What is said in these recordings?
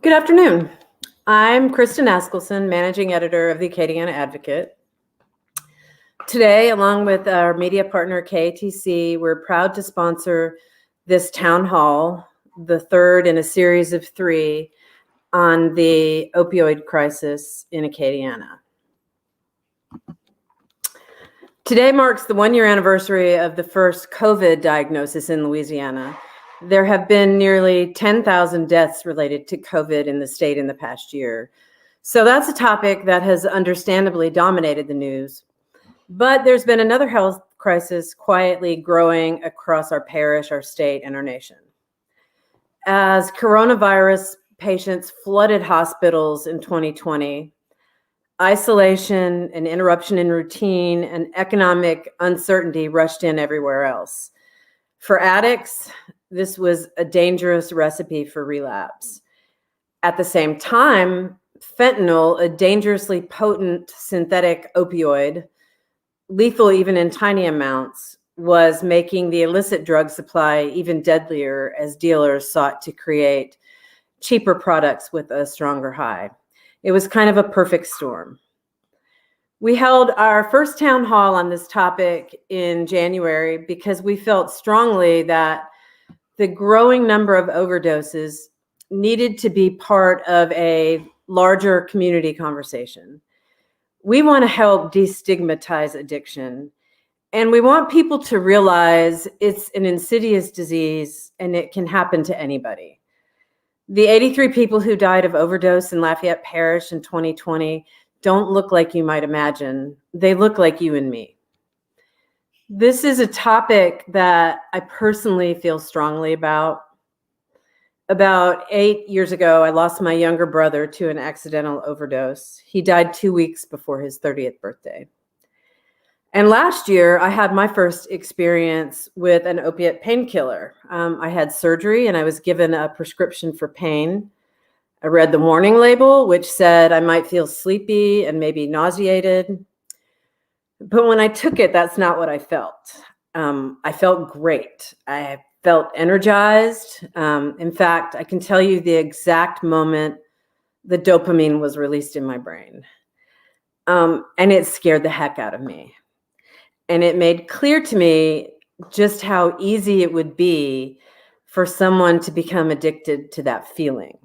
Good afternoon. I'm Kristen Askelson, Managing Editor of the Acadiana Advocate. Today, along with our media partner KATC, we're proud to sponsor this town hall, the third in a series of 3 on the opioid crisis in Acadiana. Today marks the 1-year anniversary of the first COVID diagnosis in Louisiana. There have been nearly 10,000 deaths related to COVID in the state in the past year. So that's a topic that has understandably dominated the news. But there's been another health crisis quietly growing across our parish, our state, and our nation. As coronavirus patients flooded hospitals in 2020, isolation and interruption in routine and economic uncertainty rushed in everywhere else. For addicts, this was a dangerous recipe for relapse. At the same time, fentanyl, a dangerously potent synthetic opioid, lethal even in tiny amounts, was making the illicit drug supply even deadlier as dealers sought to create cheaper products with a stronger high. It was kind of a perfect storm. We held our first town hall on this topic in January because we felt strongly that the growing number of overdoses needed to be part of a larger community conversation. We want to help destigmatize addiction, and we want people to realize it's an insidious disease and it can happen to anybody. The 83 people who died of overdose in Lafayette Parish in 2020 don't look like you might imagine. They look like you and me. This is a topic that I personally feel strongly about. About 8 years ago, I lost my younger brother to an accidental overdose. He died 2 weeks before his 30th birthday. And last year, I had my first experience with an opiate painkiller. I had surgery and I was given a prescription for pain. I read the warning label, which said I might feel sleepy and maybe nauseated. But when I took it, that's not what I felt. I felt great. I felt energized. In fact, I can tell you the exact moment the dopamine was released in my brain. And it scared the heck out of me. And it made clear to me just how easy it would be for someone to become addicted to that feeling.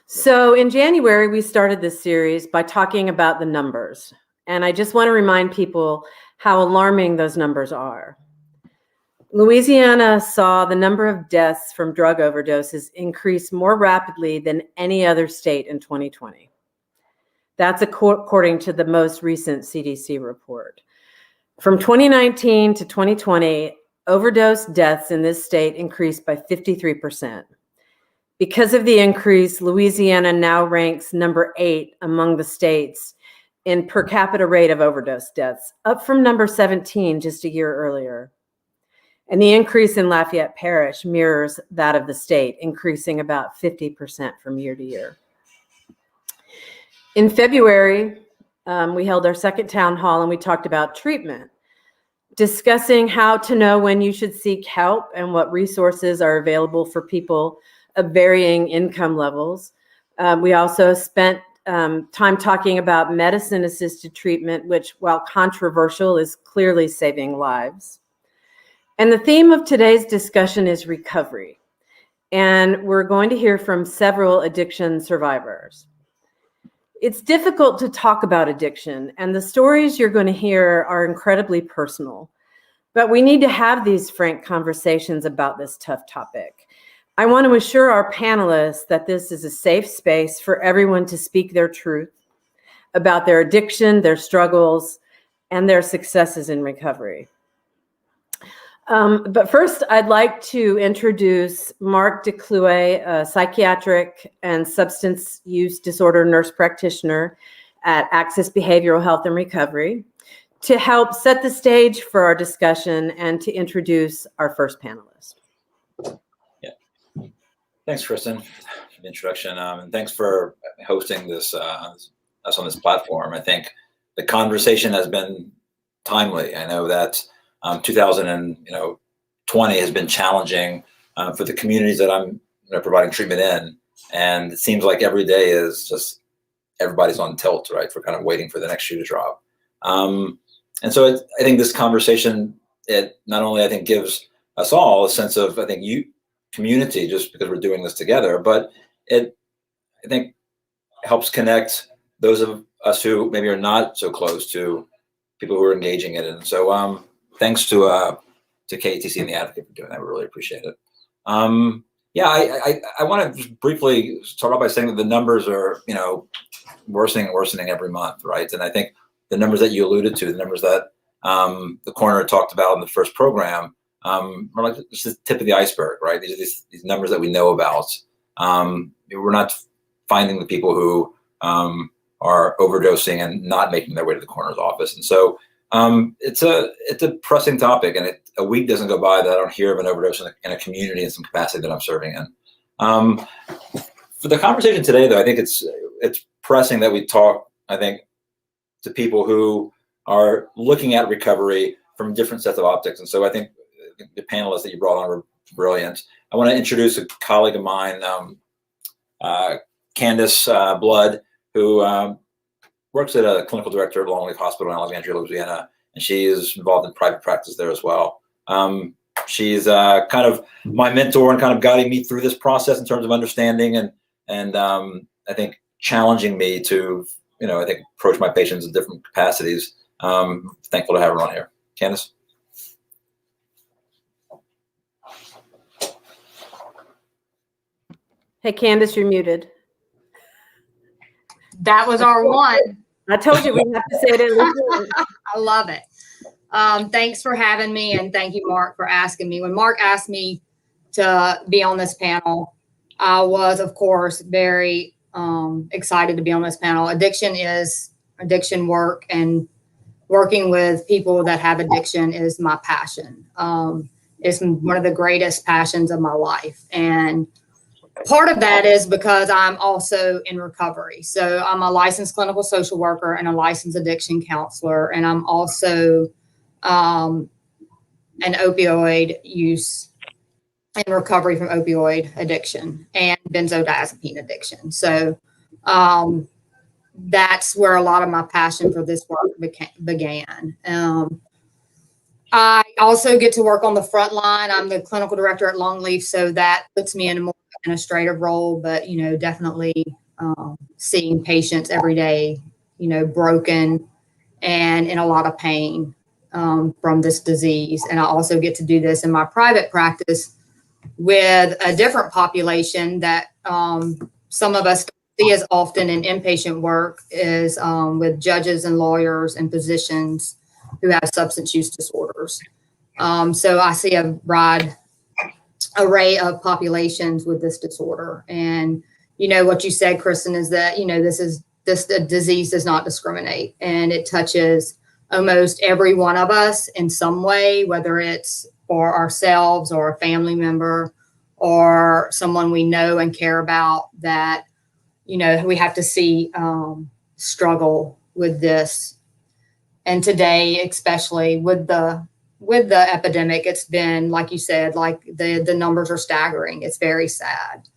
So in January, we started this series by talking about the numbers. And I just want to remind people how alarming those numbers are. Louisiana saw the number of deaths from drug overdoses increase more rapidly than any other state in 2020. That's according to the most recent CDC report. From 2019 to 2020, overdose deaths in this state increased by 53%. Because of the increase, Louisiana now ranks number 8 among the states in per capita rate of overdose deaths, up from number 17 just a year earlier. And the increase in Lafayette Parish mirrors that of the state, increasing about 50% from year to year. In February, we held our second town hall and we talked about treatment, discussing how to know when you should seek help and what resources are available for people of varying income levels. We also spent time talking about medicine-assisted treatment, which, while controversial, is clearly saving lives. And the theme of today's discussion is recovery. And we're going to hear from several addiction survivors. It's difficult to talk about addiction, and the stories you're going to hear are incredibly personal. But we need to have these frank conversations about this tough topic. I want to assure our panelists that this is a safe space for everyone to speak their truth about their addiction, their struggles, and their successes in recovery. But first, I'd like to introduce Mark DeClouet, a psychiatric and substance use disorder nurse practitioner at Access Behavioral Health and Recovery, to help set the stage for our discussion and to introduce our first panelist. Thanks, Kristen, for the introduction, and thanks for hosting this us on this platform. I think the conversation has been timely. I know that 2020 has been challenging for the communities that I'm providing treatment in. And it seems like every day is just everybody's on tilt, right, for kind of waiting for the next shoe to drop. And so I think this conversation, it not only, I think, gives us all a sense of, I think, community, just because we're doing this together, but it, I think, helps connect those of us who maybe are not so close to people who are engaging in it. And so thanks to KATC and the Advocate for doing that. We really appreciate it. I want to just briefly start off by saying that the numbers are, worsening and worsening every month, right? And I think the numbers that you alluded to, the numbers that the coroner talked about in the first program, are like just the tip of the iceberg, right? These are these numbers that we know about. We're not finding the people who are overdosing and not making their way to the coroner's office. And so it's a pressing topic, and a week doesn't go by that I don't hear of an overdose in a community in some capacity that I'm serving in. For the conversation today, though, I think it's pressing that we talk, I think, to people who are looking at recovery from different sets of optics. And so I think the panelists that you brought on were brilliant. I want to introduce a colleague of mine, Candace Blood, who works at a clinical director at Longleaf Hospital in Alexandria, Louisiana, and she is involved in private practice there as well. She's kind of my mentor and kind of guiding me through this process in terms of understanding and I think challenging me to, I think, approach my patients in different capacities. Thankful to have her on here. Candace? Hey, Candace, you're muted. That was our one. I told you we have to say it at least once. I love it. Thanks for having me, and thank you, Mark, for asking me. When Mark asked me to be on this panel, I was, of course, very excited to be on this panel. Addiction work, and working with people that have addiction is my passion. It's one of the greatest passions of my life. And part of that is because I'm also in recovery. So I'm a licensed clinical social worker and a licensed addiction counselor. And I'm also an opioid use and recovery from opioid addiction and benzodiazepine addiction. So that's where a lot of my passion for this work began. I also get to work on the front line. I'm the clinical director at Longleaf, so that puts me in a more administrative role, but, definitely seeing patients every day, broken and in a lot of pain from this disease. And I also get to do this in my private practice with a different population that some of us see as often in inpatient work is with judges and lawyers and physicians who have substance use disorders. So I see a wide array of populations with this disorder. And, what you said, Kristen, is that, this disease does not discriminate, and it touches almost every one of us in some way, whether it's for ourselves or a family member or someone we know and care about that, we have to see struggle with this. And today, especially with the epidemic, it's been, like you said, like the numbers are staggering. It's very sad.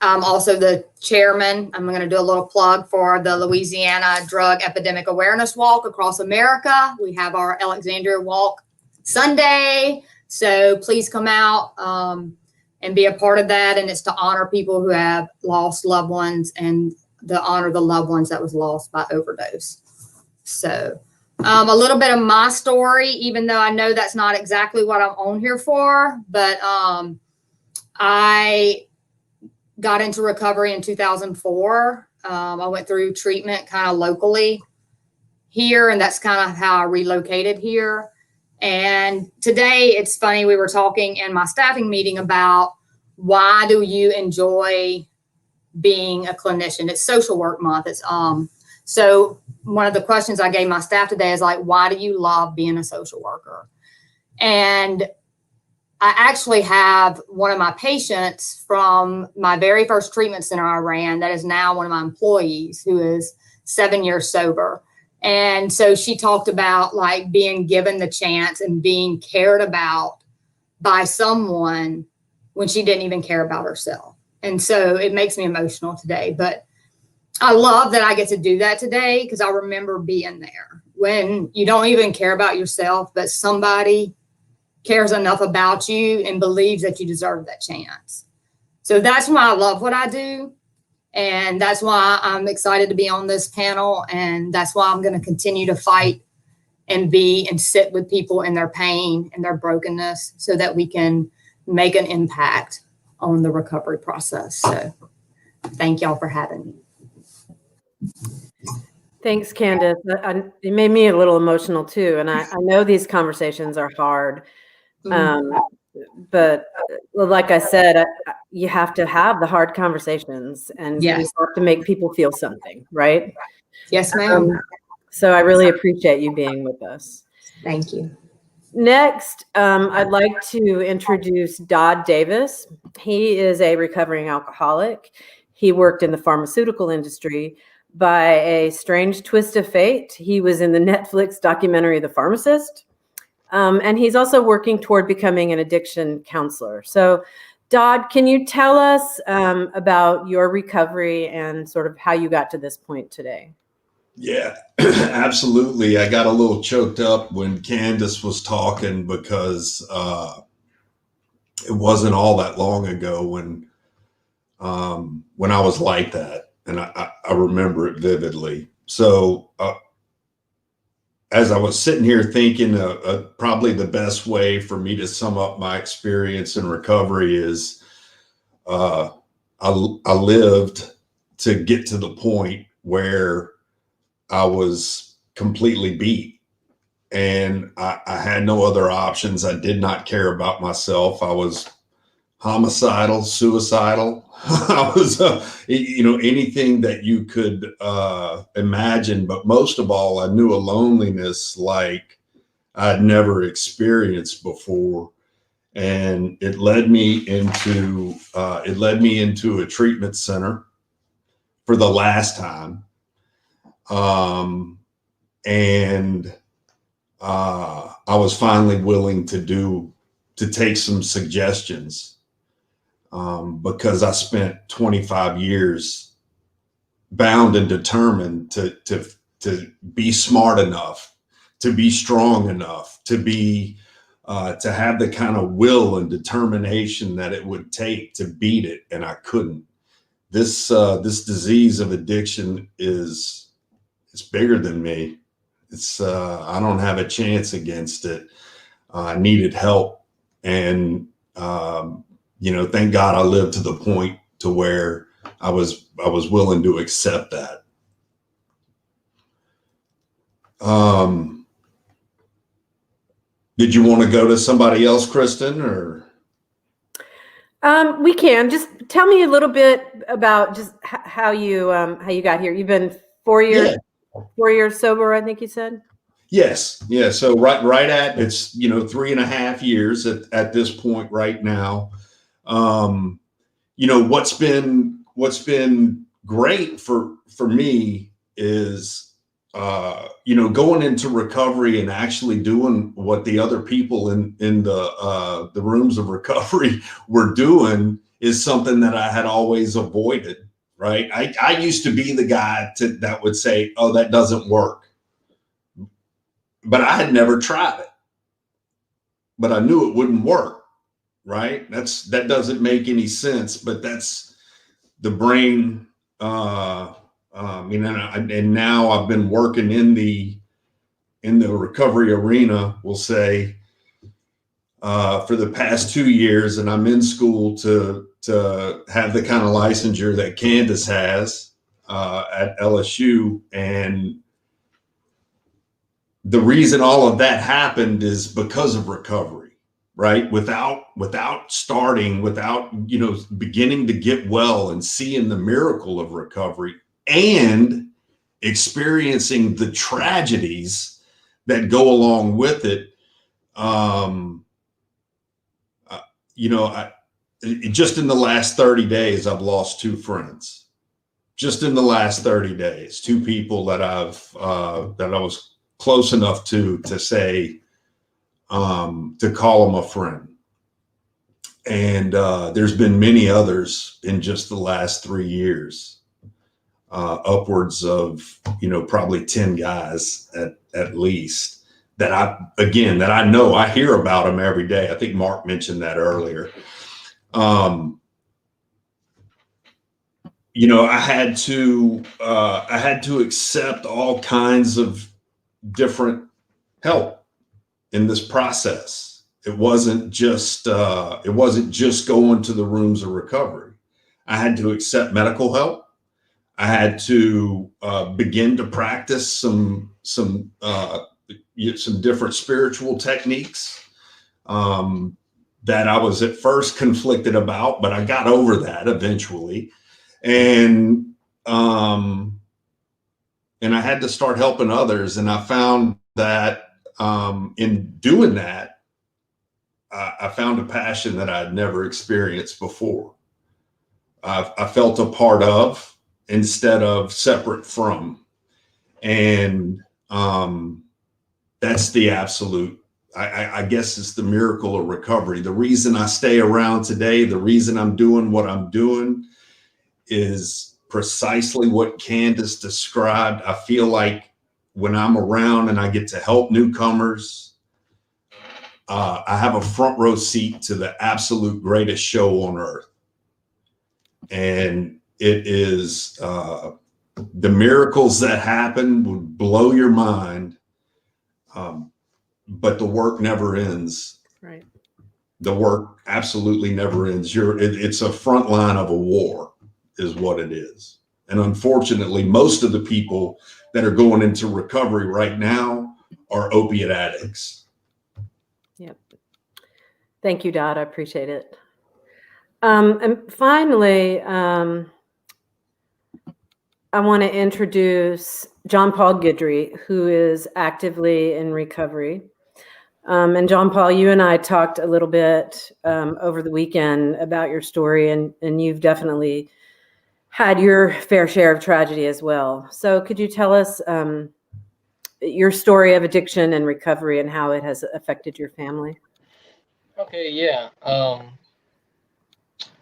I'm also the chairman. I'm going to do a little plug for the Louisiana Drug Epidemic Awareness Walk across America. We have our Alexandria Walk Sunday. So please come out and be a part of that. And it's to honor people who have lost loved ones and to honor the loved ones that was lost by overdose. So a little bit of my story, even though I know that's not exactly what I'm on here for, but I got into recovery in 2004. I went through treatment kind of locally here, and that's kind of how I relocated here. And today, it's funny, we were talking in my staffing meeting about why do you enjoy being a clinician? It's social work month. It's so one of the questions I gave my staff today is like, why do you love being a social worker? And I actually have one of my patients from my very first treatment center I ran that is now one of my employees who is 7 years sober. And so she talked about like being given the chance and being cared about by someone when she didn't even care about herself. And so it makes me emotional today. But I love that I get to do that today, because I remember being there when you don't even care about yourself, but somebody cares enough about you and believes that you deserve that chance. So that's why I love what I do. And that's why I'm excited to be on this panel. And that's why I'm going to continue to fight and be and sit with people in their pain and their brokenness, so that we can make an impact on the recovery process. So thank y'all for having me. Thanks, Candace. It made me a little emotional too. And I know these conversations are hard. But like I said, you have to have the hard conversations, and Yes. you have to make people feel something, right? Yes, ma'am. So I really appreciate you being with us. Thank you. Next, I'd like to introduce Dodd Davis. He is a recovering alcoholic. He worked in the pharmaceutical industry. By a strange twist of fate, he was in the Netflix documentary The Pharmacist. And he's also working toward becoming an addiction counselor. So, Dodd, can you tell us about your recovery and sort of how you got to this point today? Yeah, absolutely. I got a little choked up when Candace was talking, because it wasn't all that long ago when I was like that, and I remember it vividly. So as I was sitting here thinking, probably the best way for me to sum up my experience in recovery is I lived to get to the point where I was completely beat, and I had no other options. I did not care about myself. I was homicidal, suicidal. I was, anything that you could imagine. But most of all, I knew a loneliness like I'd never experienced before, and it led me into a treatment center for the last time. And I was finally willing to take some suggestions, because I spent 25 years bound and determined to be smart enough, to be strong enough, to have the kind of will and determination that it would take to beat it, and I couldn't. This disease of addiction it's bigger than me. I don't have a chance against it. I needed help, and thank God I lived to the point to where I was willing to accept that. Did you want to go to somebody else, Kristen, or? We can. Just tell me a little bit about just how you got here. You've been 4 years. Yeah. 4 years sober, I think you said. Yes. Yeah. So right at it's 3.5 years at this point right now. What's been great for me is going into recovery and actually doing what the other people in the rooms of recovery were doing is something that I had always avoided. Right. I used to be the guy that would say, oh, that doesn't work. But I had never tried it. But I knew it wouldn't work. Right. That doesn't make any sense. But that's the brain. And now I've been working in the recovery arena, we'll say, for the past 2 years, and I'm in school to have the kind of licensure that Candace has at LSU. And the reason all of that happened is because of recovery, right? Without starting, without beginning to get well and seeing the miracle of recovery and experiencing the tragedies that go along with it. Just in the last 30 days, I've lost 2 friends. Just in the last 30 days, 2 people that I was close enough to say, to call them a friend. And there's been many others in just the last 3 years, upwards of, probably 10 guys at least that I know. I hear about them every day. I think Mark mentioned that earlier. I had to accept all kinds of different help in this process. It wasn't just going to the rooms of recovery. I had to accept medical help. I had to begin to practice some different spiritual techniques that I was at first conflicted about, but I got over that eventually. And I had to start helping others. And I found that in doing that, I found a passion that I'd never experienced before. I felt a part of instead of separate from. And that's the absolute, I guess it's the miracle of recovery. The reason I stay around today, the reason I'm doing what I'm doing is precisely what Candace described. I feel like when I'm around and I get to help newcomers, I have a front row seat to the absolute greatest show on earth. And it is the miracles that happen would blow your mind. But the work never ends. Right. The work absolutely never ends. It's a front line of a war is what it is. And unfortunately, most of the people that are going into recovery right now are opiate addicts. Yep. Thank you, Dodd. I appreciate it. And finally, I want to introduce John Paul Gudry, who is actively in recovery. And John Paul, you and I talked a little bit over the weekend about your story, and you've definitely had your fair share of tragedy as well. So could you tell us your story of addiction and recovery and how it has affected your family? Okay, yeah.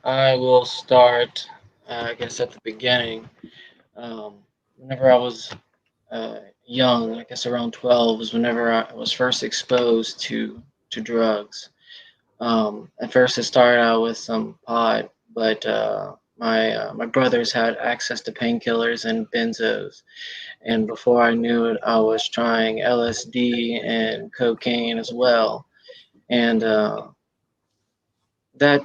I will start, I guess, at the beginning. Whenever I was young, I guess around 12 was whenever I was first exposed to drugs. At first, it started out with some pot, but my brothers had access to painkillers and benzos, and before I knew it, I was trying LSD and cocaine as well, and that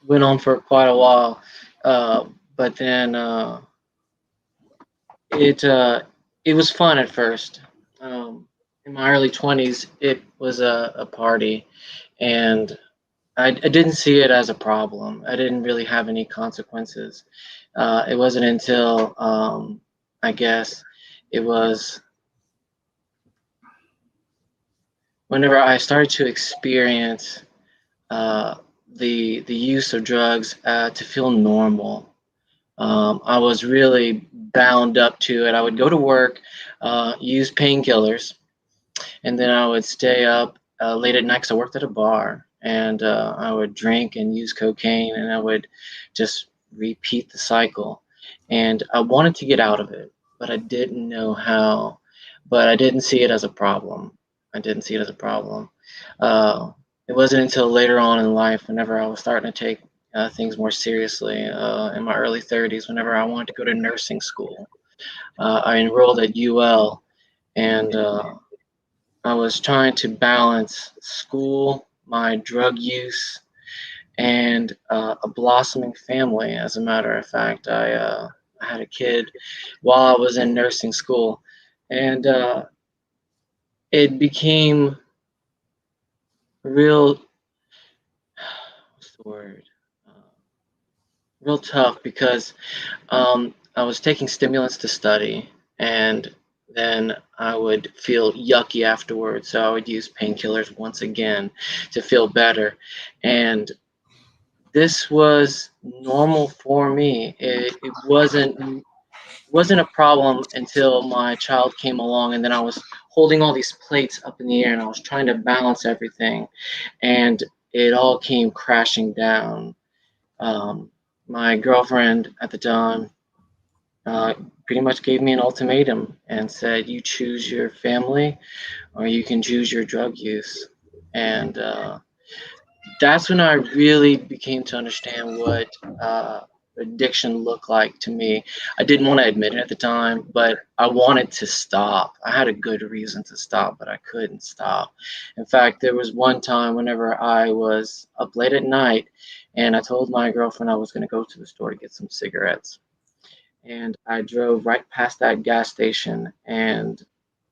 went on for quite a while. But then it was fun at first. In my early 20s, it was a party, and I didn't see it as a problem. I didn't really have any consequences. It wasn't until I guess it was whenever I started to experience the use of drugs to feel normal. I was really bound up to it. I would go to work, use painkillers, and then I would stay up late at night because I worked at a bar, and I would drink and use cocaine, and I would just repeat the cycle. And I wanted to get out of it, but I didn't know how. But I didn't see it as a problem. It wasn't until later on in life, whenever I was starting to take things more seriously, in my early 30s, whenever I wanted to go to nursing school. I enrolled at UL, and I was trying to balance school, my drug use, and a blossoming family. As a matter of fact, I had a kid while I was in nursing school, and it became real, what's the word? Real tough because I was taking stimulants to study, and then I would feel yucky afterwards. So I would use painkillers once again to feel better. And this was normal for me. It wasn't a problem until my child came along, and then I was holding all these plates up in the air, and I was trying to balance everything. And it all came crashing down. My girlfriend at the time pretty much gave me an ultimatum and said, you choose your family or you can choose your drug use. And that's when I really became to understand what addiction looked like to me. I didn't want to admit it at the time, but I wanted to stop. I had a good reason to stop, but I couldn't stop. In fact, there was one time whenever I was up late at night and I told my girlfriend I was going to go to the store to get some cigarettes. And I drove right past that gas station and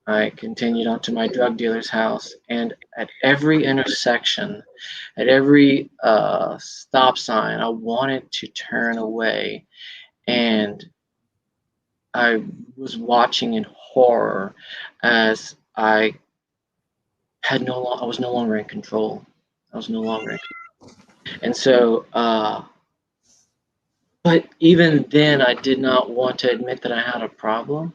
I continued on to my drug dealer's house. And at every intersection, at every stop sign, I wanted to turn away. And I was watching in horror as I was no longer in control. I was no longer in control. And so, but even then, I did not want to admit that I had a problem.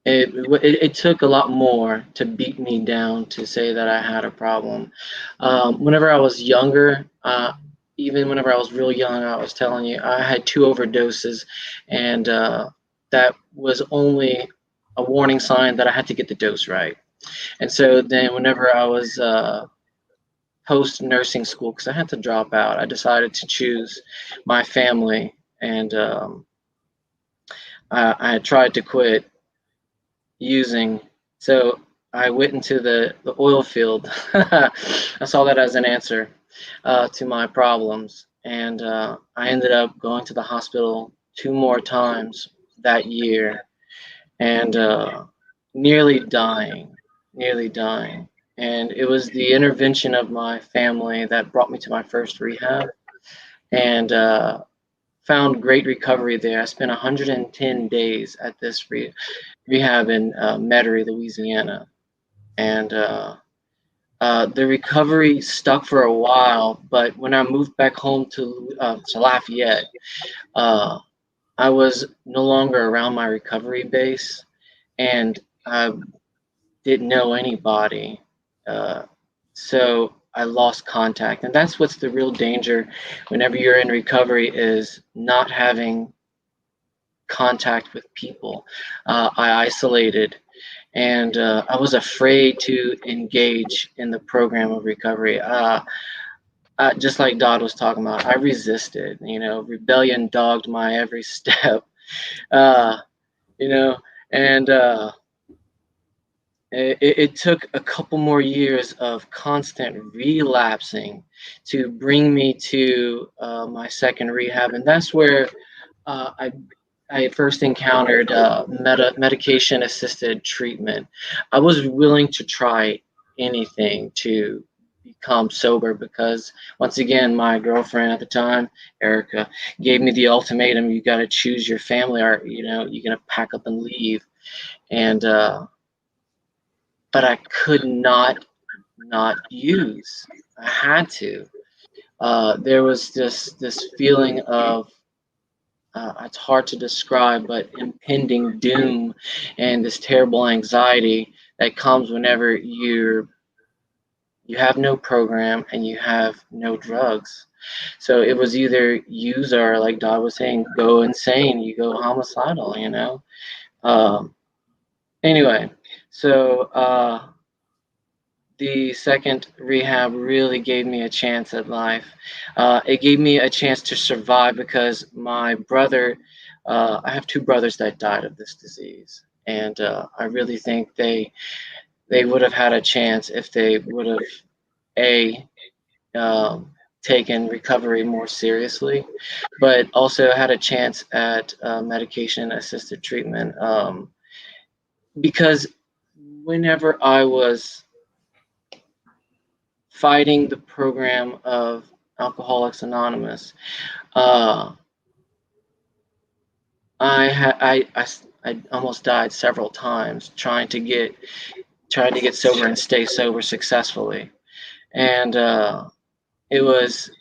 It took a lot more to beat me down to say that I had a problem. Whenever I was younger, even whenever I was real young, I was telling you, I had 2 overdoses, and that was only a warning sign that I had to get the dose right. And so then whenever I was post nursing school, because I had to drop out, I decided to choose my family, and I had tried to quit using. So I went into the oil field. I saw that as an answer to my problems. And I ended up going to the hospital 2 more times that year and nearly dying. And it was the intervention of my family that brought me to my first rehab and found great recovery there. I spent 110 days at this rehab in Metairie, Louisiana, and the recovery stuck for a while. But when I moved back home to Lafayette, I was no longer around my recovery base, and I didn't know anybody. So I lost contact, and that's what's the real danger whenever you're in recovery, is not having contact with people. I isolated, and I was afraid to engage in the program of recovery. Just like Dodd was talking about, I resisted. Rebellion dogged my every step. Uh, you know, and it took a couple more years of constant relapsing to bring me to my second rehab, and that's where I first encountered medication-assisted treatment. I was willing to try anything to become sober because, once again, my girlfriend at the time, Erica, gave me the ultimatum: you got to choose your family, or you're gonna pack up and leave. And but I could not use. I had to. There was this feeling of it's hard to describe, but impending doom and this terrible anxiety that comes whenever you have no program and you have no drugs. So it was either use or, like Dodd was saying, go insane. You go homicidal. Anyway, so the second rehab really gave me a chance at life. It gave me a chance to survive because my brother, I have 2 brothers that died of this disease. And I really think they would have had a chance if they would have, taken recovery more seriously, but also had a chance at medication-assisted treatment. Because whenever I was fighting the program of Alcoholics Anonymous, I almost died several times trying to get sober and stay sober successfully, and it was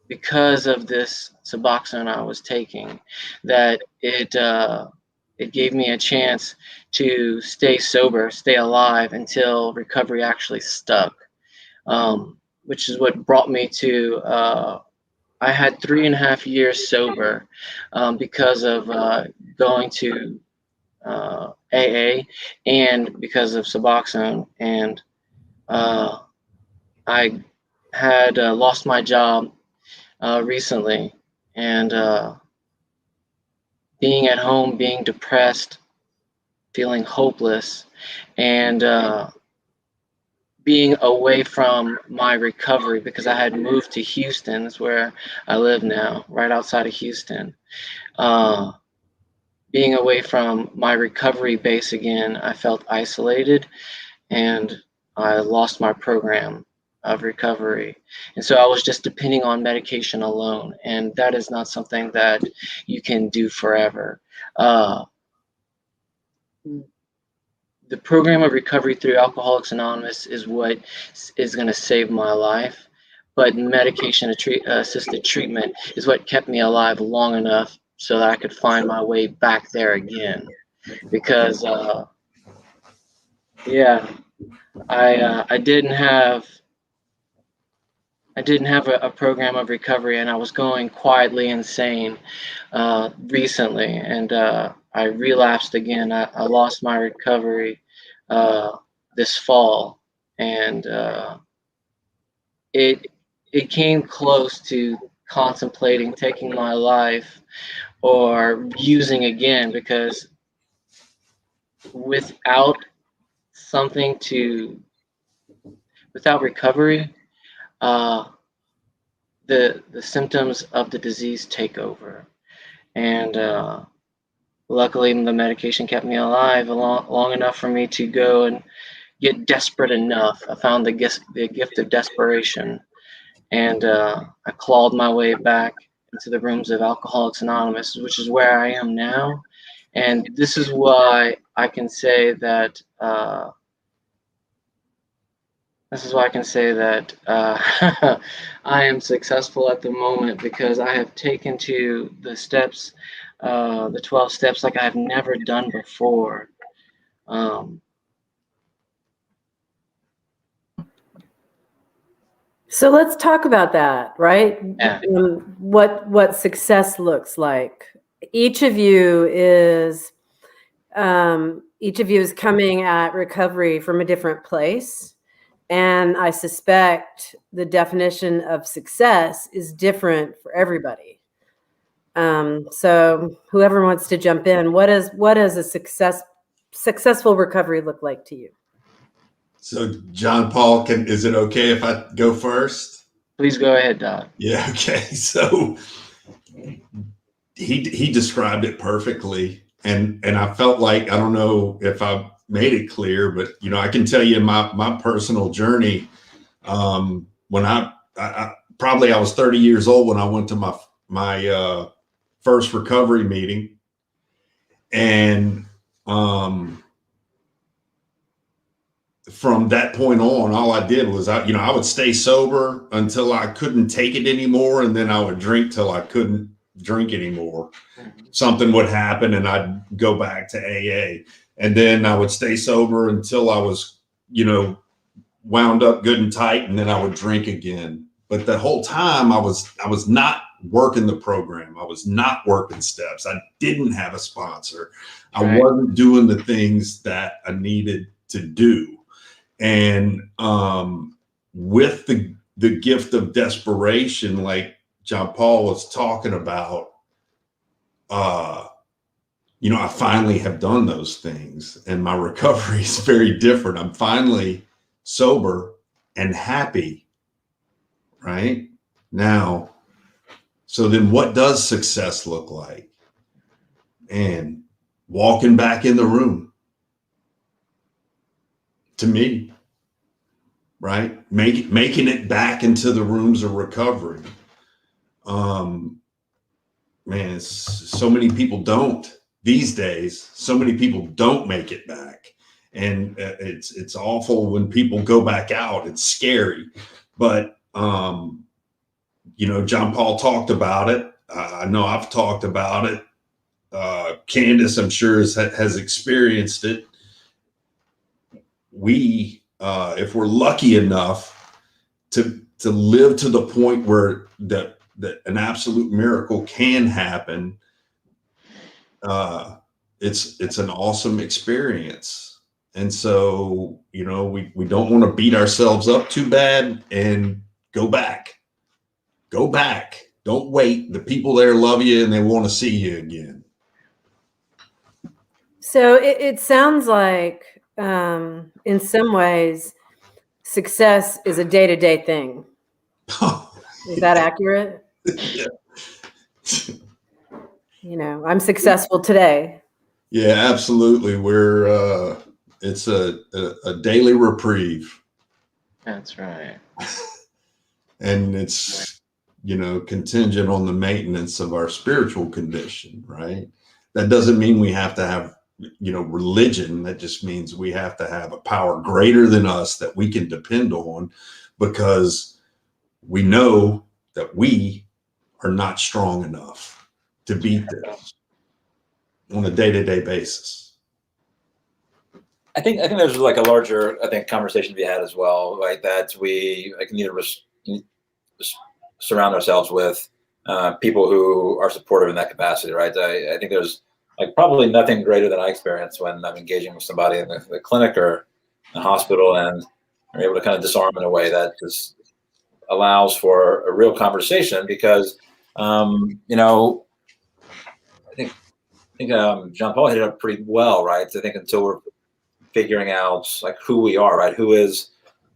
because of this Suboxone I was taking that it gave me a chance to stay sober, stay alive until recovery actually stuck. which is what brought me to, I had 3.5 years sober because of going to AA and because of Suboxone. And I had lost my job recently, and being at home, being depressed, feeling hopeless, and being away from my recovery, because I had moved to Houston. That's where I live now, right outside of Houston. Being away from my recovery base again, I felt isolated, and I lost my program of recovery. And so I was just depending on medication alone, and that is not something that you can do forever. The program of recovery through Alcoholics Anonymous is what is going to save my life, but medication assisted treatment is what kept me alive long enough so that I could find my way back there again. Because I didn't have a program of recovery, and I was going quietly insane recently, and I relapsed again. I lost my recovery this fall, and it came close to contemplating taking my life or using again, because without recovery, the symptoms of the disease take over. And luckily, the medication kept me alive long enough for me to go and get desperate enough. I found the gift of desperation, and I clawed my way back into the rooms of Alcoholics Anonymous, which is where I am now. And this is why I can say that I am successful at the moment, because I have taken to the steps, the 12 steps, like I have never done before. So let's talk about that, right? Yeah. What success looks like. Each of you is coming at recovery from a different place. And I suspect the definition of success is different for everybody. So whoever wants to jump in, what does a successful recovery look like to you? So John Paul, is it okay if I go first? Please go ahead, Dodd. Yeah, okay. So he described it perfectly. And I felt like, I don't know if I made it clear, but I can tell you my personal journey. When I was 30 years old when I went to my first recovery meeting, and from that point on, all I did was I would stay sober until I couldn't take it anymore, and then I would drink till I couldn't drink anymore. Something would happen and I'd go back to AA, and then I would stay sober until I was wound up good and tight, and then I would drink again. But the whole time I was not working the program. I was not working steps. I didn't have a sponsor. I wasn't doing the things that I needed to do. And with the gift of desperation, like John Paul was talking about, I finally have done those things, and my recovery is very different. I'm finally sober and happy right now. So then what does success look like? And walking back in the room, to me, right? Making it back into the rooms of recovery. Man, so many people don't these days. So many people don't make it back. And it's awful when people go back out. It's scary. But, John Paul talked about it. I know I've talked about it. Candace, I'm sure, has experienced it. We, if we're lucky enough to live to the point where that an absolute miracle can happen, it's an awesome experience. And so, you know, we don't want to beat ourselves up too bad, and go back. Don't wait. The people there love you and they want to see you again. So it sounds like, in some ways, success is a day-to-day thing. Is that accurate? Yeah. You know, I'm successful today. Yeah, absolutely. We're it's a daily reprieve. That's right. And it's, you know, contingent on the maintenance of our spiritual condition, right? That doesn't mean we have to have, you know, religion. That just means we have to have a power greater than us that we can depend on, because we know that we are not strong enough to beat this on a day-to-day basis. I think there's like a larger, conversation to be had as well, right? That we need to surround ourselves with people who are supportive in that capacity, right? I think there's like probably nothing greater than I experience when I'm engaging with somebody in the clinic or the hospital, and are able to kind of disarm in a way that just allows for a real conversation. Because you know, I think John Paul hit it up pretty well, right? I think until we're figuring out like who we are, right? Who is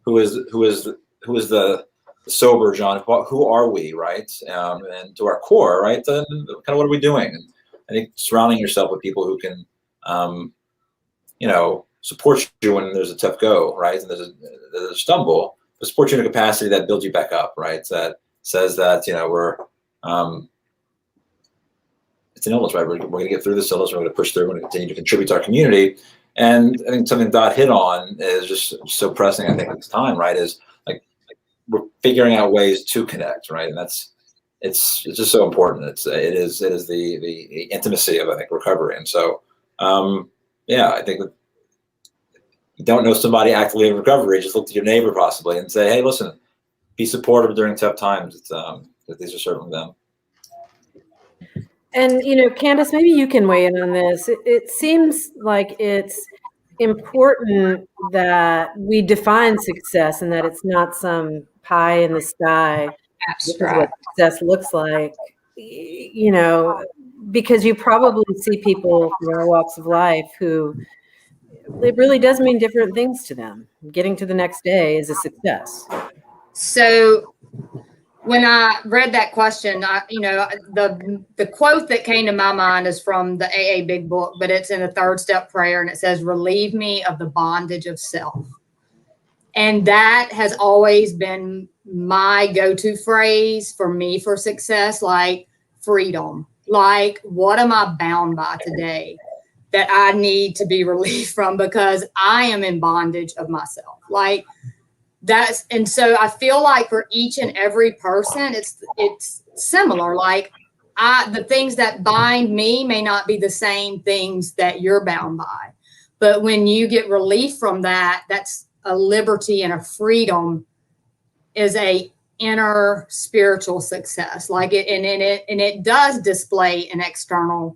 the sober John? Who are we, right? And to our core, right? Then kind of what are we doing? And I think surrounding yourself with people who can, you know, support you when there's a tough go, right? And there's a stumble, but support you in a capacity that builds you back up, right? That says that, you know, we're it's an illness, right? We're going to get through this illness. We're going to push through. We're going to continue to contribute to our community. And I think something Dodd hit on is just so pressing, I think, at this time, right? Is like we're figuring out ways to connect, right? And it's just so important. It is the intimacy of, I think, recovery. And so, yeah, I think that you don't know somebody actively in recovery, just look to your neighbor possibly and say, hey, listen, be supportive during tough times. It's these are certainly them. And, you know, Candace, maybe you can weigh in on this. It seems like it's important that we define success, and that it's not some pie in the sky. This is what success looks like, you know, because you probably see people from all walks of life who it really does mean different things to them. Getting to the next day is a success. So when I read that question, the quote that came to my mind is from the AA Big Book, but it's in the 3rd step prayer, and it says, relieve me of the bondage of self. And that has always been my go-to phrase for me for success, like freedom. Like, what am I bound by today that I need to be relieved from because I am in bondage of myself? Like, and so I feel like for each and every person, it's similar. Like the things that bind me may not be the same things that you're bound by, but when you get relief from that, that's a liberty and a freedom, is a inner spiritual success. Like it does display an externally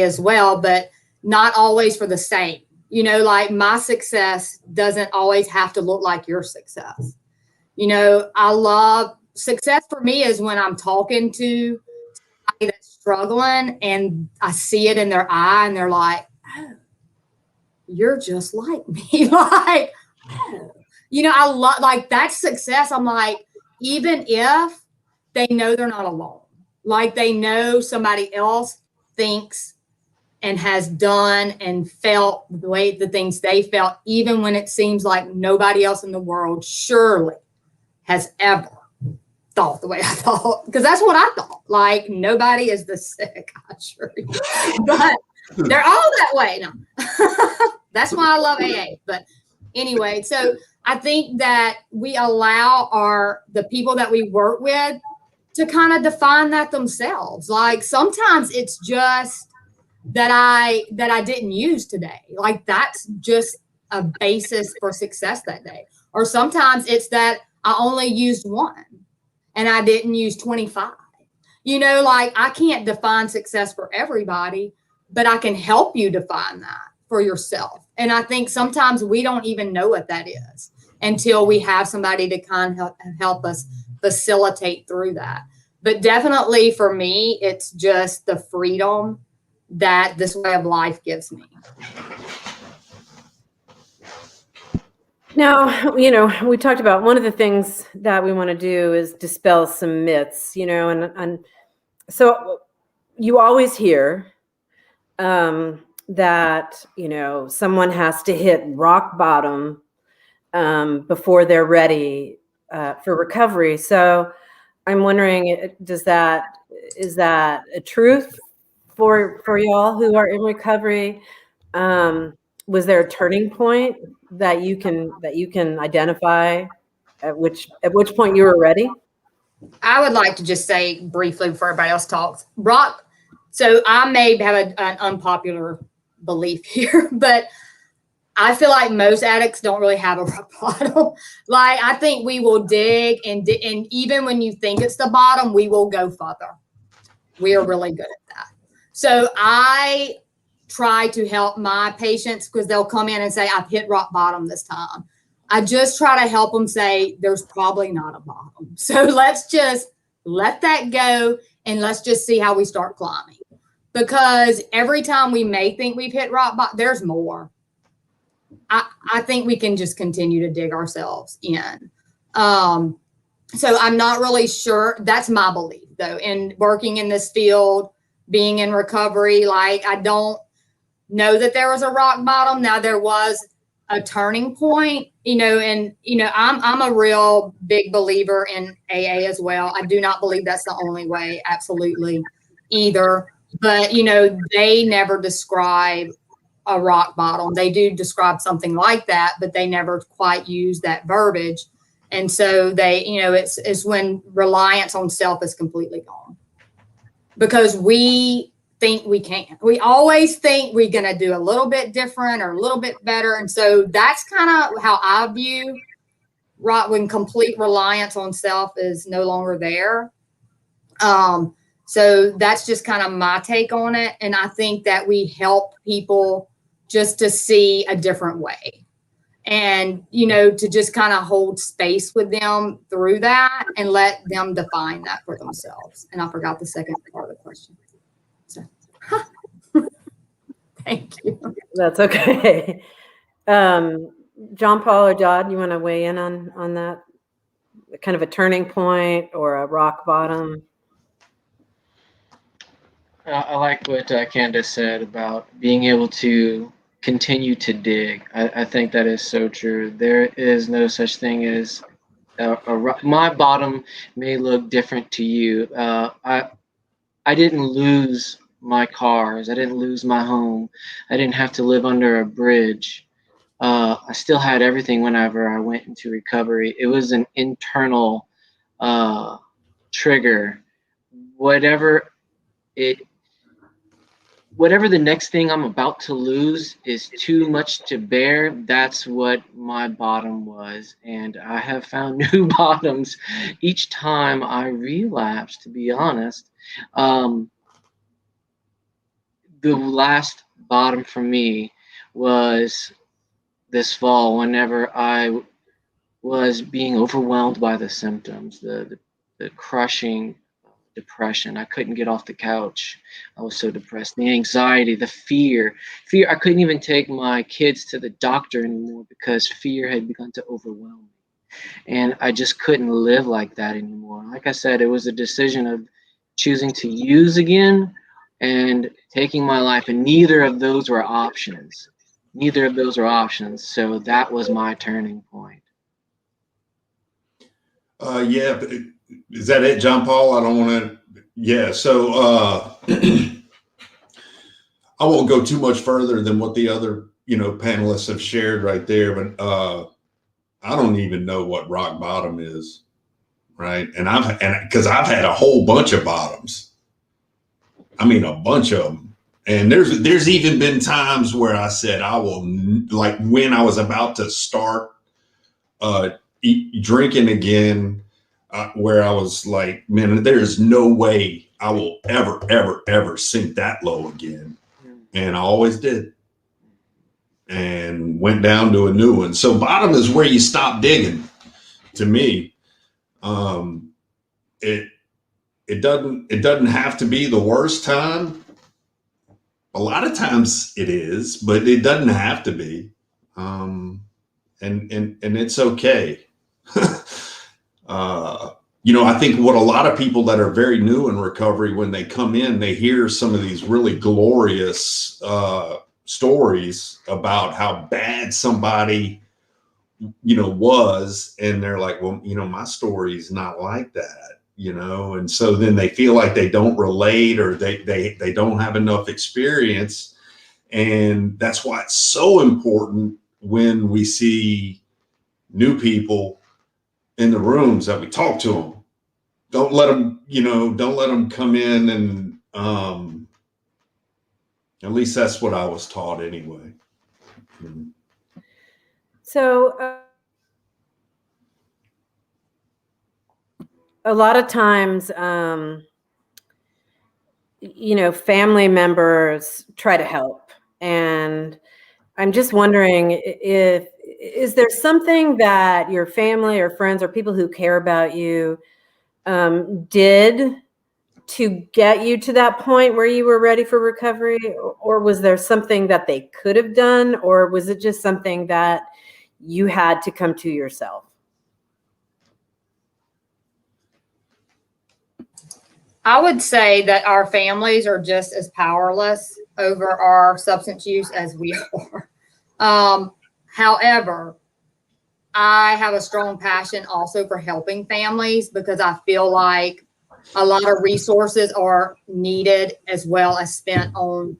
as well, but not always for the same. You know, like my success doesn't always have to look like your success. You know, I love success for me is when I'm talking to somebody that's struggling and I see it in their eye and they're like, oh, you're just like me. Like, oh. You know, I love, like, that's success. I'm like, even if they know they're not alone, like they know somebody else thinks and has done and felt the way the things they felt, even when it seems like nobody else in the world surely has ever thought the way I thought. Because that's what I thought. Like, nobody is this sick, I assure you. But they're all that way. No. That's why I love AA. But anyway, so I think that we allow the people that we work with to kind of define that themselves. Like, sometimes it's just that I didn't use today. Like, that's just a basis for success that day. Or sometimes it's that I only used one and I didn't use 25. You know, like I can't define success for everybody, but I can help you define that for yourself. And I think sometimes we don't even know what that is until we have somebody to kind of help us facilitate through that. But definitely for me, it's just the freedom that this way of gives me. Now, we talked about one of the things that we want to do is dispel some myths, and so you always hear that, someone has to hit rock bottom before they're ready for recovery. So I'm wondering, is that a truth for y'all who are in recovery? Was there a turning point that you can identify at which point you were ready? I would like to just say briefly before everybody else talks, so I may have an unpopular belief here, but I feel like most addicts don't really have a rock bottom. Like, I think we will dig and even when you think it's the bottom, we will go further. We are really good at that. So I try to help my patients because they'll come in and say, I've hit rock bottom this time. I just try to help them say, there's probably not a bottom. So let's just let that go and let's just see how we start climbing. Because every time we may think we've hit rock bottom, there's more. I think we can just continue to dig ourselves in. So I'm not really sure. That's my belief, though. In working in this field, being in recovery, like I don't know that there was a rock bottom. Now there was a turning point, and I'm a real big believer in AA as well. I do not believe that's the only way, absolutely, either. But they never describe a rock bottom. They do describe something like that, but they never quite use that verbiage. And so they, it's when reliance on self is completely gone. Because we think we can. We always think we're going to do a little bit different or a little bit better. And so that's kind of how I view when complete reliance on self is no longer there. So that's just kind of my take on it. And I think that we help people just to see a different way and, to just kind of hold space with them through that and let them define that for themselves. And I forgot the second part of the question. So, thank you. That's okay. John Paul or Dodd, you want to weigh in on that? Kind of a turning point or a rock bottom? I like what Candace said about being able to continue to dig. I think that is so true. There is no such thing as my bottom may look different to you. I didn't lose my cars. I didn't lose my home. I didn't have to live under a bridge. I still had everything whenever I went into recovery. It was an internal trigger. Whatever the next thing I'm about to lose is too much to bear, that's what my bottom was. And I have found new bottoms each time I relapse, to be honest. The last bottom for me was this fall whenever I was being overwhelmed by the symptoms, the crushing depression. I couldn't get off the couch. I was so depressed. The anxiety, the fear. I couldn't even take my kids to the doctor anymore because fear had begun to overwhelm me. And I just couldn't live like that anymore. Like I said, it was a decision of choosing to use again and taking my life. And neither of those were options. So that was my turning point. Yeah. Is that it, John Paul? I don't want to. Yeah. So I won't go too much further than what the other, panelists have shared right there. But I don't even know what rock bottom is, right? And because I've had a whole bunch of bottoms. I mean, a bunch of them. And there's even been times where I said I will, like when I was about to start drinking again, where I was like, man, there's no way I will ever sink that low again. And I always did. And went down to a new one. So bottom is where you stop digging. To me, it doesn't have to be the worst time. A lot of times it is, but it doesn't have to be. And it's okay. I think what a lot of people that are very new in recovery, when they come in, they hear some of these really glorious stories about how bad somebody, was, and they're like, well, my story's not like that, and so then they feel like they don't relate, or they don't have enough experience. And that's why it's so important when we see new people in the rooms that we talk to them. Don't let them come in and, at least that's what I was taught anyway. So a lot of times, family members try to help. And I'm just wondering, is there something that your family or friends or people who care about you did to get you to that point where you were ready for recovery? Or was there something that they could have done? Or was it just something that you had to come to yourself? I would say that our families are just as powerless over our substance use as we are. However, I have a strong passion also for helping families, because I feel like a lot of resources are needed as well as spent on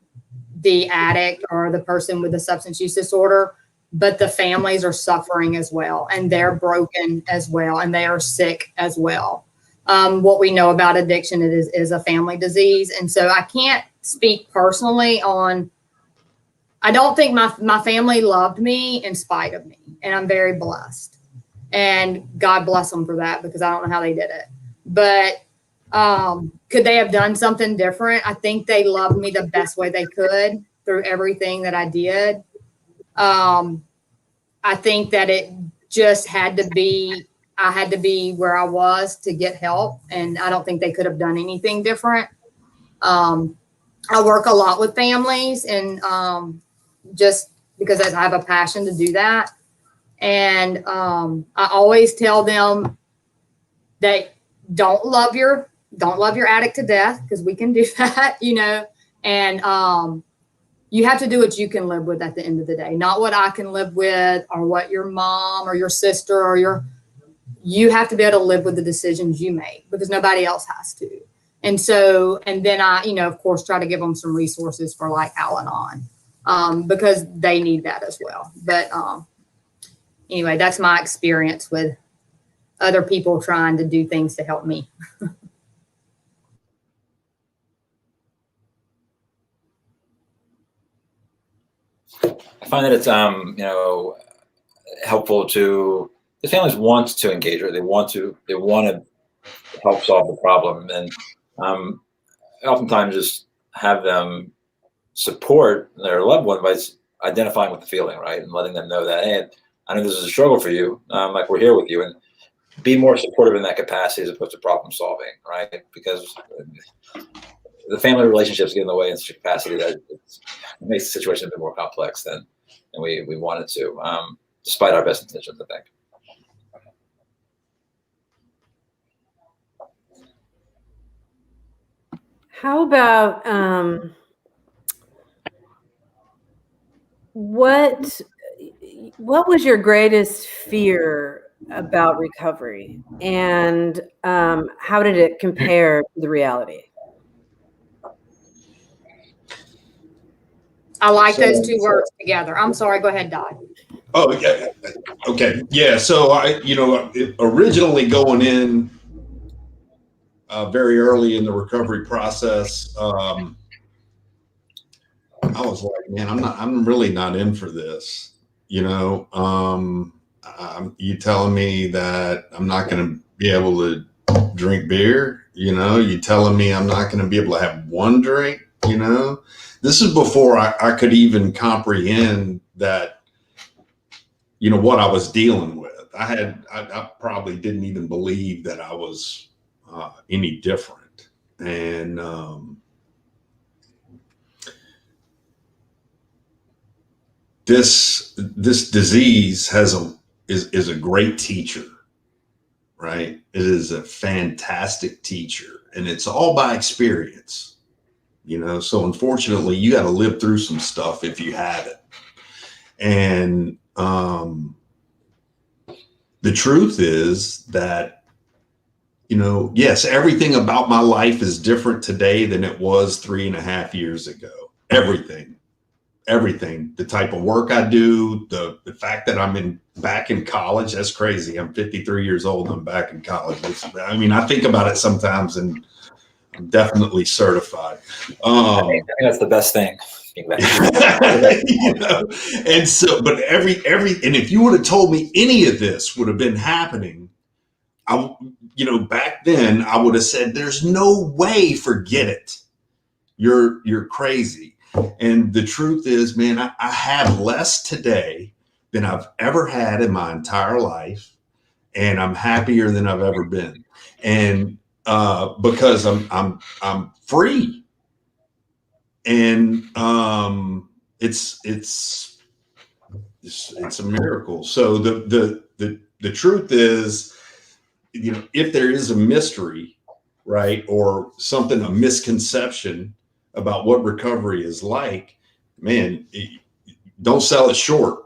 the addict or the person with the substance use disorder, but the families are suffering as well, and they're broken as well, and they are sick as well. What we know about addiction is a family disease. And so I can't speak personally on, I don't think my family loved me in spite of me, and I'm very blessed, and God bless them for that, because I don't know how they did it. But could they have done something different? I think they loved me the best way they could through everything that I did. I think that it just had to be, I had to be where I was to get help, and I don't think they could have done anything different. I work a lot with families, and just because I have a passion to do that. And I always tell them that don't love your addict to death, because we can do that, and you have to do what you can live with at the end of the day, not what I can live with, or what your mom or your sister or you have to be able to live with the decisions you make, because nobody else has to. And so, and then I, of course, try to give them some resources for like Al-Anon, because they need that as well. But anyway, that's my experience with other people trying to do things to help me. I find that it's helpful to, the families want to engage, or they want to help solve the problem, and oftentimes just have them support their loved one by identifying with the feeling, right, and letting them know that, hey, I know this is a struggle for you, like we're here with you, and be more supportive in that capacity as opposed to problem solving, right? Because the family relationships get in the way in such a capacity that it makes the situation a bit more complex than we want it to, despite our best intentions, I think. How about what was your greatest fear about recovery, and how did it compare to the reality? I like those two words together. I'm sorry. Go ahead, Dodd. Oh, yeah. Okay. Yeah. So originally going in very early in the recovery process, I was like, man, I'm really not in for this. You telling me that I'm not going to be able to drink beer? You know, you telling me I'm not going to be able to have one drink? You know, this is before I could even comprehend that, you know, what I was dealing with. I probably didn't even believe that I was any different. And this disease is a great teacher, right? It is a fantastic teacher, and it's all by experience, you know. So unfortunately, you got to live through some stuff if you have it. And the truth is that, you know, yes, everything about my life is different today than it was 3.5 years ago. Everything, the type of work I do, the fact that I'm back in college, that's crazy. I'm 53 years old. I'm back in college. I mean, I think about it sometimes, and I'm definitely certified. I think that's the best thing. You know, and so, but and if you would have told me any of this would have been happening, you know, back then I would have said, there's no way, forget it. You're crazy. And the truth is, man, I have less today than I've ever had in my entire life. And I'm happier than I've ever been. And because I'm free. And it's a miracle. So the truth is, you know, if there is a mystery, right, or something, a misconception about what recovery is like, man, don't sell it short.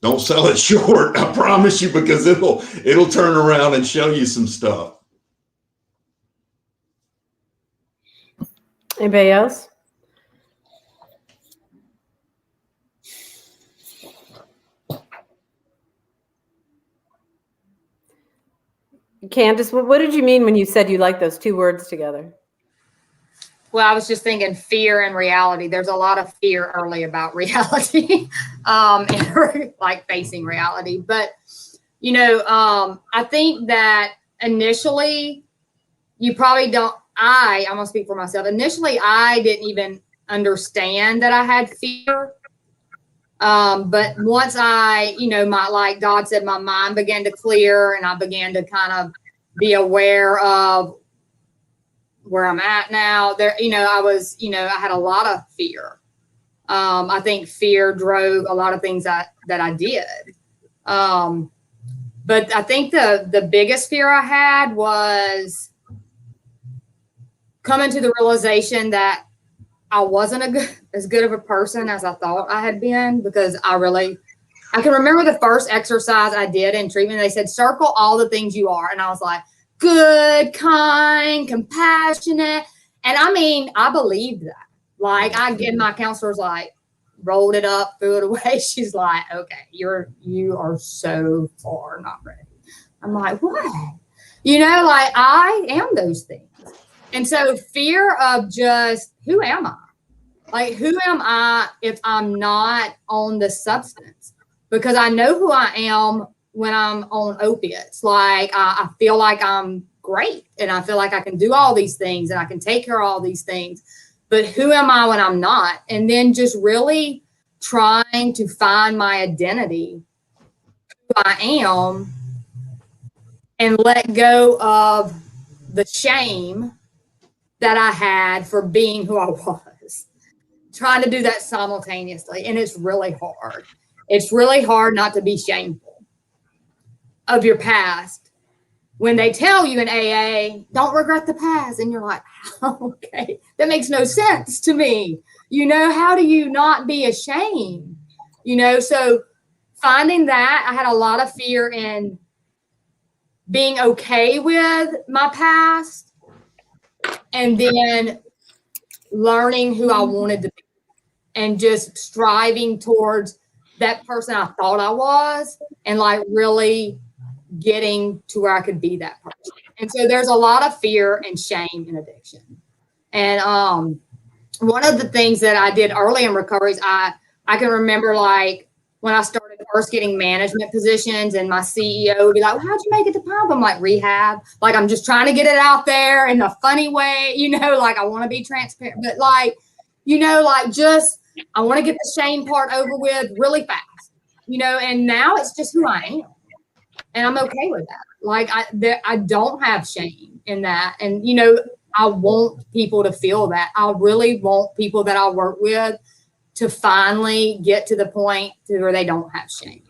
Don't sell it short. I promise you, because it'll turn around and show you some stuff. Anybody else? Candace, what did you mean when you said you like those two words together? Well, I was just thinking fear and reality. There's a lot of fear early about reality, and like facing reality. But, you know, I think that initially you probably don't, I'm going to speak for myself. Initially, I didn't even understand that I had fear. But once I, you know, like Dodd said, my mind began to clear, and I began to kind of be aware of where I'm at now. There, you know, I had a lot of fear. I think fear drove a lot of things that I did. But I think the biggest fear I had was coming to the realization that I wasn't as good of a person as I thought I had been, because I can remember the first exercise I did in treatment. They said, circle all the things you are. And I was like, good, kind, compassionate. And I mean, I believed that. Like, my counselor's like, rolled it up, threw it away. She's like, okay, you are so far not ready. I'm like, what? You know, like, I am those things. And so fear of just, who am I? Like, who am I if I'm not on the substance? Because I know who I am when I'm on opiates. Like, I feel like I'm great, and I feel like I can do all these things, and I can take care of all these things. But who am I when I'm not? And then just really trying to find my identity, who I am, and let go of the shame that I had for being who I was. Trying to do that simultaneously. And it's really hard. It's really hard not to be shameful of your past. When they tell you in AA, don't regret the past. And you're like, okay, that makes no sense to me. You know, how do you not be ashamed? You know, so finding that, I had a lot of fear in being okay with my past, and then learning who I wanted to be, and just striving towards that person I thought I was, and like really getting to where I could be that person. And so there's a lot of fear and shame in addiction. And one of the things that I did early in recovery is I can remember, like, when I started first getting management positions, and my CEO would be like, well, how'd you make it to pump? I'm like, rehab. Like, I'm just trying to get it out there in a funny way, like I want to be transparent, but like, just, I want to get the shame part over with really fast, and now it's just who I am. And I'm okay with that. Like, I don't have shame in that. And, I want people to feel that. I really want people that I work with to finally get to the point to where they don't have shame.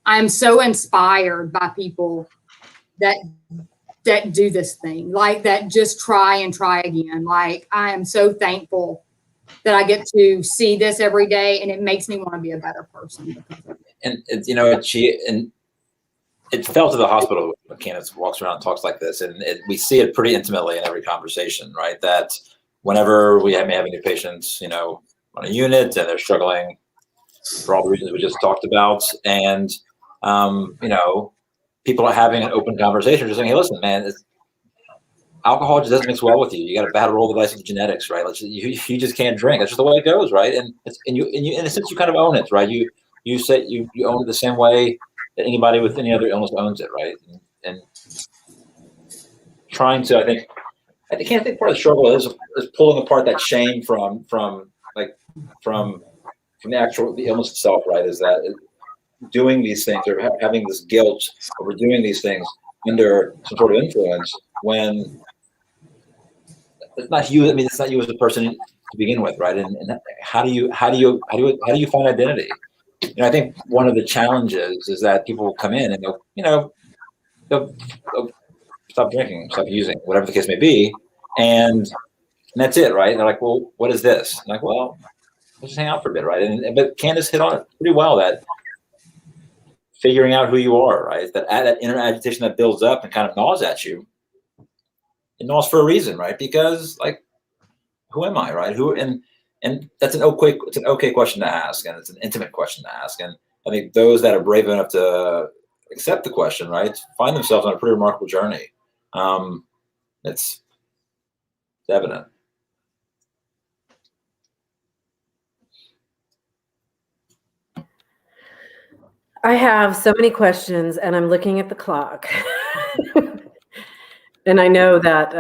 I'm so inspired by people that do this thing, like that just try and try again. Like, I am so thankful that I get to see this every day, and it makes me want to be a better person because of it. And it fell to the hospital when Candace walks around and talks like this, and we see it pretty intimately in every conversation, right? That whenever we may have new patients, on a unit, and they're struggling for all the reasons we just talked about, and people are having an open conversation, just saying, "Hey, listen, man, alcohol just doesn't mix well with you. You got a bad roll of the dice with genetics, right? You just can't drink. That's just the way it goes, right? And you in a sense you kind of own it, right? You say you own it the same way that anybody with any other illness owns it, right? And trying to, I can't think part of the struggle is pulling apart that shame from the illness itself, right? Is that doing these things or having this guilt over doing these things under some sort of influence when it's not you. I mean, it's not you as a person to begin with, right? And how do you find identity? I think one of the challenges is that people will come in and they'll stop drinking, stop using, whatever the case may be, and that's it, right? And they're like, well, what is this? I'm like, well, let's just hang out for a bit, right? But Candace hit on it pretty well, that figuring out who you are, right? That inner agitation that builds up and kind of gnaws at you. It gnaws for a reason, right? Because like, who am I, right? And that's an okay question to ask, and it's an intimate question to ask. And I think those that are brave enough to accept the question, right, find themselves on a pretty remarkable journey. It's evident. I have so many questions, and I'm looking at the clock. And I know that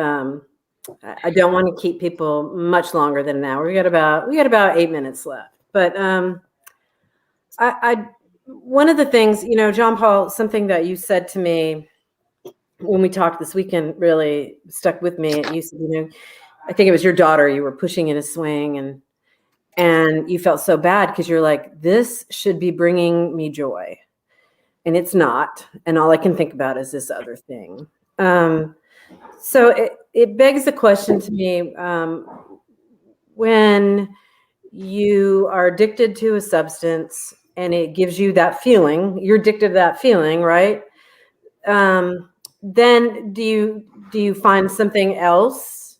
I don't want to keep people much longer than an hour. We got about 8 minutes left. But one of the things, John Paul, something that you said to me when we talked this weekend really stuck with me. You said, I think it was your daughter you were pushing in a swing, and you felt so bad because you're like, this should be bringing me joy, and it's not. And all I can think about is this other thing. So it begs the question to me, when you are addicted to a substance and it gives you that feeling, you're addicted to that feeling, right? Then do you find something else?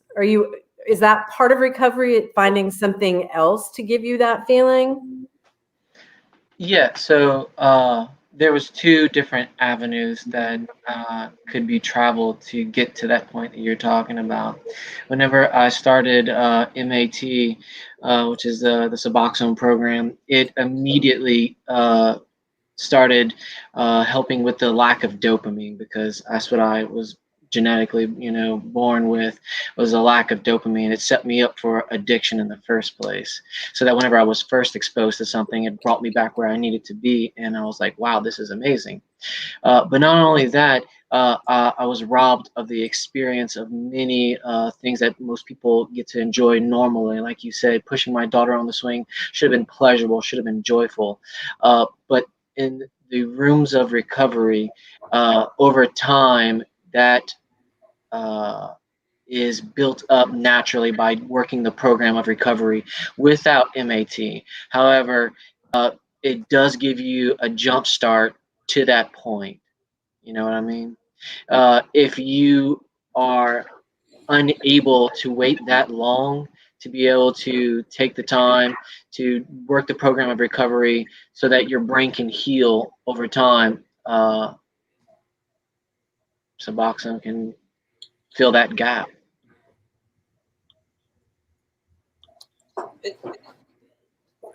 Is that part of recovery, finding something else to give you that feeling? Yeah, so there was two different avenues that could be traveled to get to that point that you're talking about. Whenever I started MAT, which is the Suboxone program, it immediately started helping with the lack of dopamine, because that's what I was genetically, born with, was a lack of dopamine. It set me up for addiction in the first place. So that whenever I was first exposed to something, it brought me back where I needed to be. And I was like, wow, this is amazing. But not only that, I was robbed of the experience of many things that most people get to enjoy normally. Like you said, pushing my daughter on the swing should have been pleasurable, should have been joyful. But in the rooms of recovery, over time, that is built up naturally by working the program of recovery without MAT. However, it does give you a jump start to that point. You know what I mean? If you are unable to wait that long to be able to take the time to work the program of recovery so that your brain can heal over time, Suboxone can fill that gap.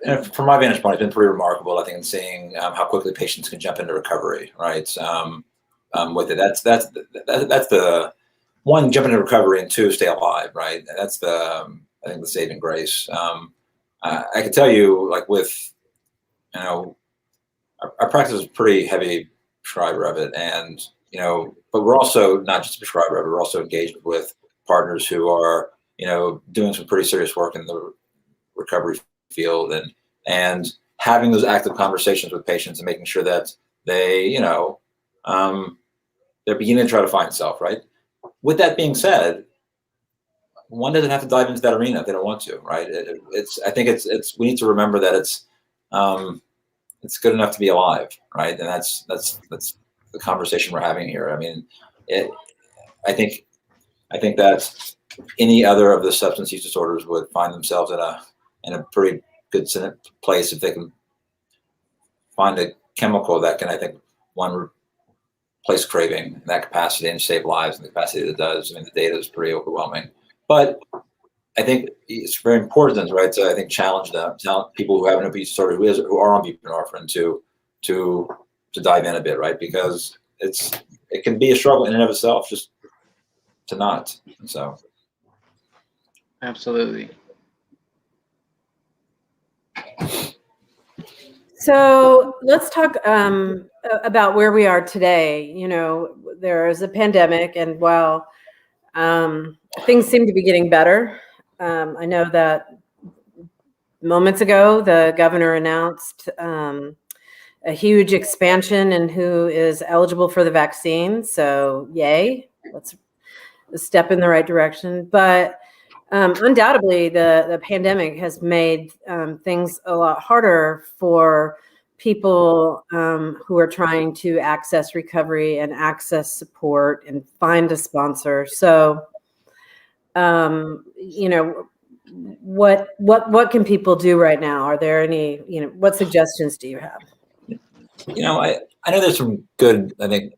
and from my vantage point, it's been pretty remarkable, I think, in seeing how quickly patients can jump into recovery, right? With it, that's the one, jump into recovery, and two, stay alive, right? That's the I think the saving grace. I can tell you, like with our practice is pretty heavy prescriber of it, and but we're also not just a prescriber of it, we're also engaged with partners who are doing some pretty serious work in the recovery field, and having those active conversations with patients and making sure that they they're beginning to try to find self, right? With that being said, one doesn't have to dive into that arena if they don't want to, right? I think it's we need to remember that it's good enough to be alive, right? And that's the conversation we're having here. I mean, I think that any other of the substance use disorders would find themselves in a pretty good place if they can find a chemical that can, I think, one, replace craving in that capacity and save lives in the capacity that it does. I mean, the data is pretty overwhelming. But I think it's very important, right, to, I think, challenge people who have an abuse disorder who are on buprenorphine to dive in a bit, right? Because it can be a struggle in and of itself just to not. And so. Absolutely. So let's talk about where we are today. There is a pandemic, and while things seem to be getting better, I know that moments ago the governor announced a huge expansion in who is eligible for the vaccine. So yay, that's a step in the right direction. But undoubtedly, the pandemic has made things a lot harder for people who are trying to access recovery and access support and find a sponsor. So, what can people do right now? Are there any, what suggestions do you have? I know there's some good, I think,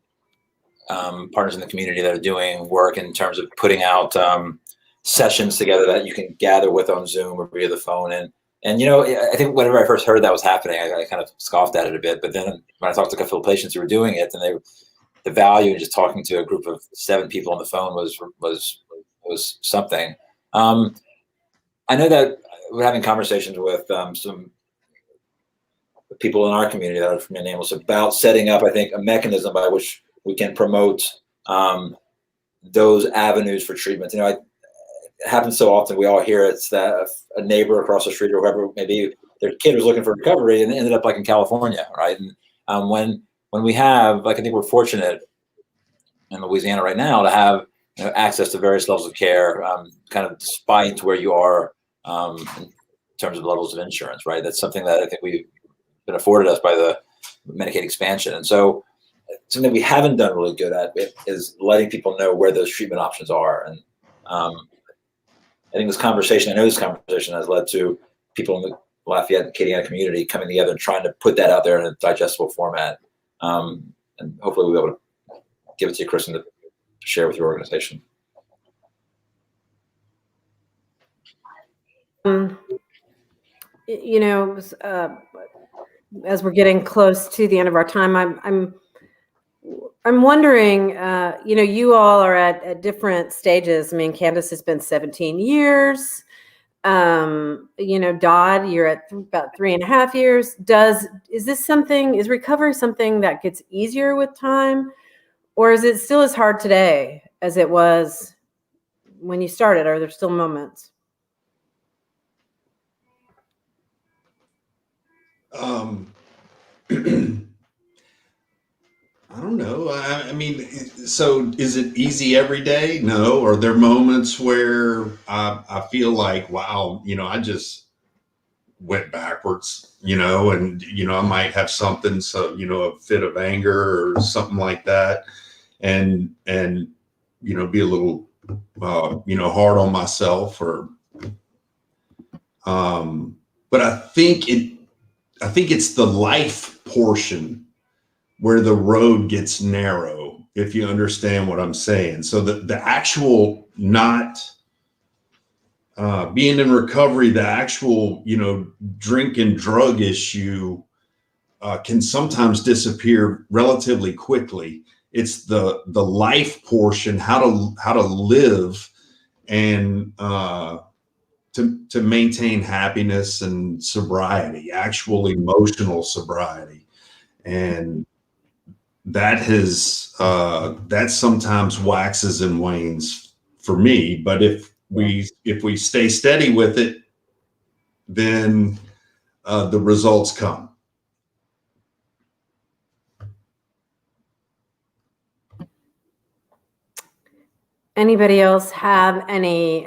partners in the community that are doing work in terms of putting out sessions together that you can gather with on Zoom or via the phone. And I think whenever I first heard that was happening, I kind of scoffed at it a bit. But then when I talked to a couple of patients who were doing it, and the value in just talking to a group of 7 people on the phone was something. I know that we're having conversations with some people in our community that are from Minneapolis about setting up, I think, a mechanism by which we can promote those avenues for treatment. It happens so often. We all hear it's that a neighbor across the street or whoever, maybe their kid was looking for recovery and ended up like in California, right? And when we have, like, I think we're fortunate in Louisiana right now to have access to various levels of care, kind of despite where you are in terms of levels of insurance, right? That's something that I think we've been afforded us by the Medicaid expansion. And so something we haven't done really good at is letting people know where those treatment options are. And I think this conversation has led to people in the Lafayette and Acadiana community coming together and trying to put that out there in a digestible format. And hopefully we'll be able to give it to you, Kristen, to share with your organization. As we're getting close to the end of our time, I'm wondering, you all are at different stages. I mean, Candace has been 17 years. Dodd, you're at about 3.5 years. Is recovery something that gets easier with time, or is it still as hard today as it was when you started? Are there still moments? I don't know. I mean, so is it easy every day? No. Are there moments where I feel like, wow, I just went backwards, and, I might have something, so, a fit of anger or something like that. And, be a little, hard on myself but I think it's the life portion where the road gets narrow, if you understand what I'm saying. So the actual not being in recovery, the actual, drink and drug issue can sometimes disappear relatively quickly. It's the life portion, how to live and to maintain happiness and sobriety, actual emotional sobriety, and that sometimes waxes and wanes for me. But if we stay steady with it, then the results come. Anybody else have any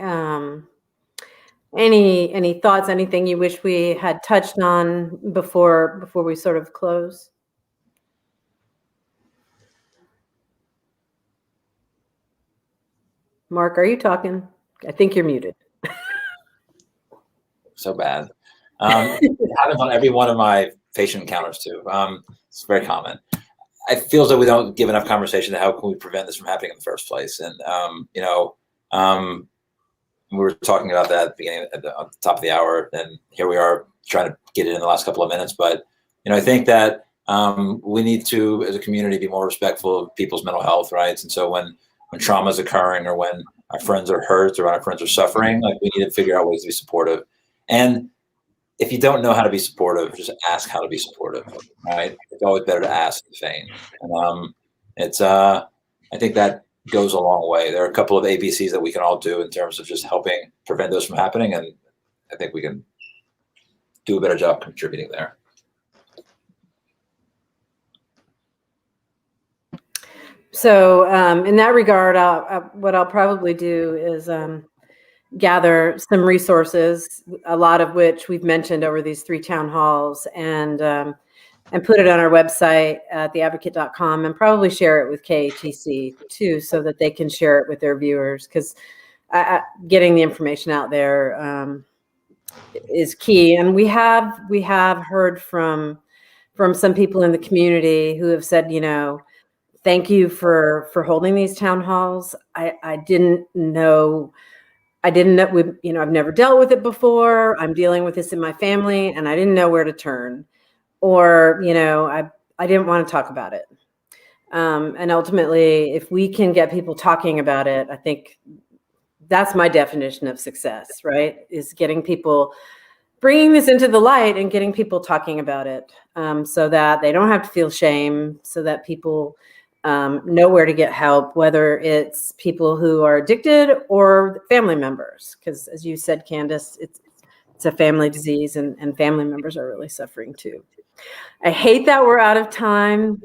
thoughts, anything you wish we had touched on before we sort of close? Mark, are you talking? I think you're muted. So bad. It happens on every one of my patient encounters too. It's very common. It feels like we don't give enough conversation to how can we prevent this from happening in the first place. And we were talking about that at the beginning, at the top of the hour, and here we are trying to get it in the last couple of minutes. But I think that we need to, as a community, be more respectful of people's mental health rights. And so when trauma is occurring, or when our friends are hurt, or when our friends are suffering, like, we need to figure out ways to be supportive. And if you don't know how to be supportive, just ask how to be supportive, right? It's always better to ask than feign. And I think that goes a long way. There are a couple of ABCs that we can all do in terms of just helping prevent those from happening, and I think we can do a better job contributing there. So in that regard, what I'll probably do is gather some resources, a lot of which we've mentioned over these 3 town halls, and put it on our website at theadvocate.com, and probably share it with KATC too, so that they can share it with their viewers, because getting the information out there is key. And we have heard from some people in the community who have said, thank you for holding these town halls. I didn't know, I've never dealt with it before. I'm dealing with this in my family, and I didn't know where to turn, or, I didn't want to talk about it. And ultimately, if we can get people talking about it, I think that's my definition of success, right? Is getting people, bringing this into the light and getting people talking about it, so that they don't have to feel shame, so that people know where to get help, whether it's people who are addicted or family members. Because as you said, Candace, it's a family disease, and family members are really suffering too. I hate that we're out of time.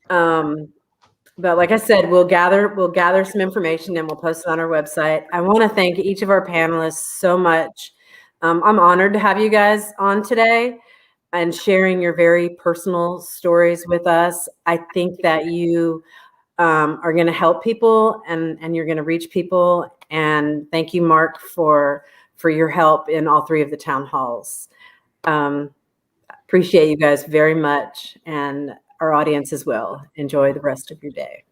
But like I said, we'll gather some information, and we'll post it on our website. I want to thank each of our panelists so much. I'm honored to have you guys on today and sharing your very personal stories with us. I think that you are going to help people, and you're going to reach people. And thank you, Mark, for your help in all 3 of the town halls. Appreciate you guys very much, and our audience as well. Enjoy the rest of your day.